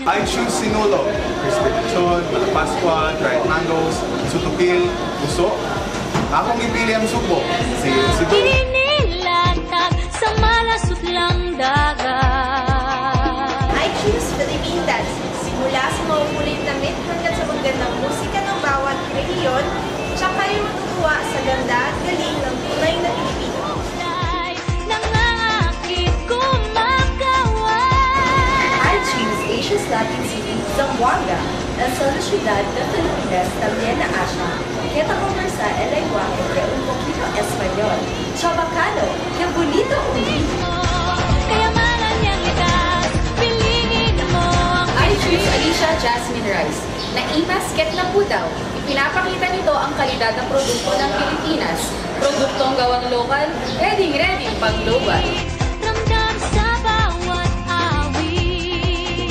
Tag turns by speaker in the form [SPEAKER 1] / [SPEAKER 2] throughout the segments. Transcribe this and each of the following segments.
[SPEAKER 1] I choose Sinulog, crispy lechon, malapascual, dried mangoes, sutukil, puso. Akong ipili ang subo, siguro.
[SPEAKER 2] Inilatag sa malasot lang dagat.
[SPEAKER 3] I choose Philippine dance. Simula sa mauulit na damit hanggang sa magandang musika ng bawat rehiyon, tsaka yung matutuwa sa ganda at galing ng tunay na Pilipino.
[SPEAKER 4] Asia's Latin City, Zamboanga, la sola ciudad de Filipinas, también na Asia, que te conversa el lenguaje de un poquito español. Chabacano, que bonito ulit!
[SPEAKER 2] Kayamanan niyang likas, piliin mo ang
[SPEAKER 4] I choose Alicia Jasmine Rice, na imasket na po daw. Ipinapakita nito ang kalidad ng produkto ng Pilipinas. Produktong gawang lokal, ready pang global.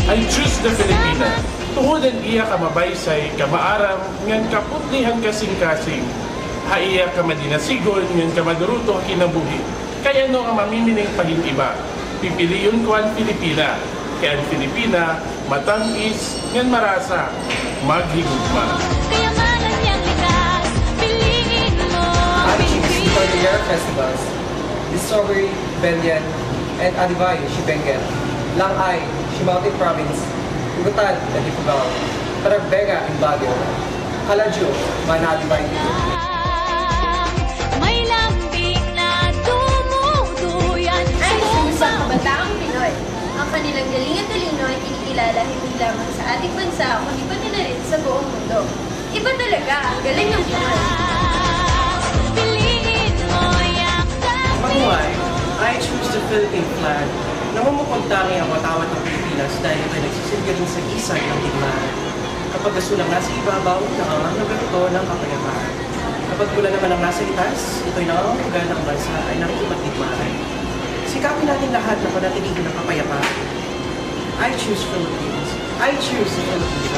[SPEAKER 5] I choose the Filipina. Tuhudan iya ka mabaysay, ka maarang, ngan kaputlihan kasing-kasing. Haiya ka madinasigon, ngan ka maduruto kinabuhi. Kaya no nga mamimining pahiniba. Pipiliyon ko ang Filipina. Kaya ang Filipina, matamis, ngan marasa, maghigugma.
[SPEAKER 2] Kayamanan niyang likas, piliin mo.
[SPEAKER 6] I choose Cordillera Festivals, the Strawberry, Belian, and Adibay, Shibengen, Langay, Shimaote Province, Ugutad, and Ifugao, Tarabega, in Baguio, Kaladyo, Manadibay,
[SPEAKER 2] May lambing na dumuduyan sa
[SPEAKER 3] choose ang kabataang Pinoy. Ang kanilang galing at talino ay kinikilala hindi lamang sa ating bansa, kundi pati na rin sa buong mundo. Iba talaga ang galing ng Pinoy.
[SPEAKER 2] Piliin mo yung
[SPEAKER 7] Mabuhay, I choose the Philippine flag. Namumupagtangi ang watawat ng Pilipinas dahil ito nagsisilga rin sa isay ng digmaan. Kapag gasulang nasa ibabaw, nangangalugan ito ng kapayapaan. Kapag pula naman ang nasa itas, ito'y nangangalugan ng bansa ay nakikipagdigmaan. Sikapin natin lahat na panatilihin ng kapayapaan. I choose Philippines. I choose the Philippines.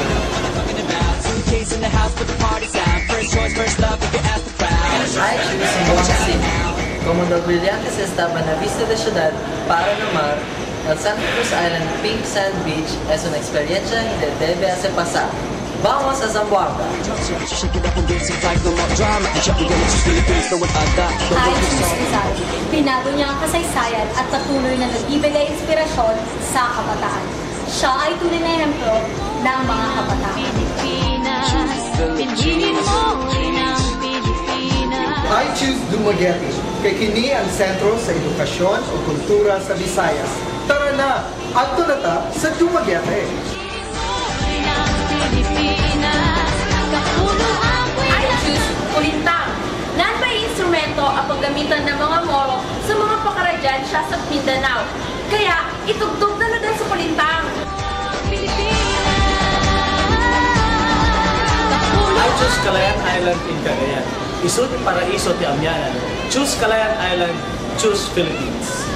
[SPEAKER 8] I choose Zamboanga City. Como nos brillantes estaban a vista de ciudad para el mar, el Santa Cruz Island Pink Sand Beach es una experiencia que debe hacer pasar. Vamos a Zamboanga!
[SPEAKER 4] I choose Rizal. Pinado niya ang kasaysayan at patuloy na nagbibigay inspirasyon sa kabataan. Siya ay tunay na ehemplo ng mga kabataan.
[SPEAKER 2] Pilipinas, piliin mo ang Pilipinas.
[SPEAKER 9] I choose Dumaguete, kay kini ang sentro sa edukasyon o kultura sa Visayas. Tara na, adto na ta sa Dumaguete!
[SPEAKER 4] I choose Kulintang. Nan ba instrumento ang paggamitan ng mga Moro sa mga pakaradyan siya sa Mindanao. Kaya itugtog na sa Kulintang.
[SPEAKER 7] I choose Calayan Island in Cagayan. Isut paraiso ti Amyanan. Choose Calayan Island, choose Philippines.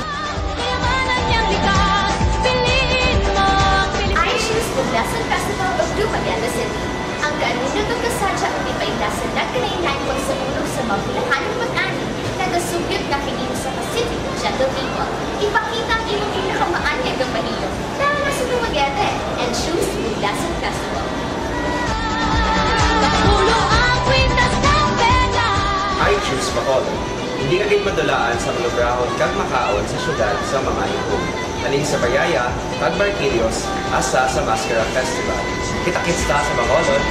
[SPEAKER 3] I choose Buglasan Festival of Dumaguete City. Ang kaanindot ng kasadya ang ipailasan na kinainlain pagsabulong sa mabulahaning pag-ani na nasugyot na kinino sa Pacific Gentle People. Ipakita ang inyong pinakamaanyag ang paniyo. Tara na sa Dumaguete and choose Buglasan Festival.
[SPEAKER 10] I choose Bacolod. Hindi agad madulaan sa malubrahon kag makaon sa syudad sa mga lingkong. Halin sa Bayaya, kag Barquillos, asa sa Mascara Festival. Kita-kits ta sa Bacolod.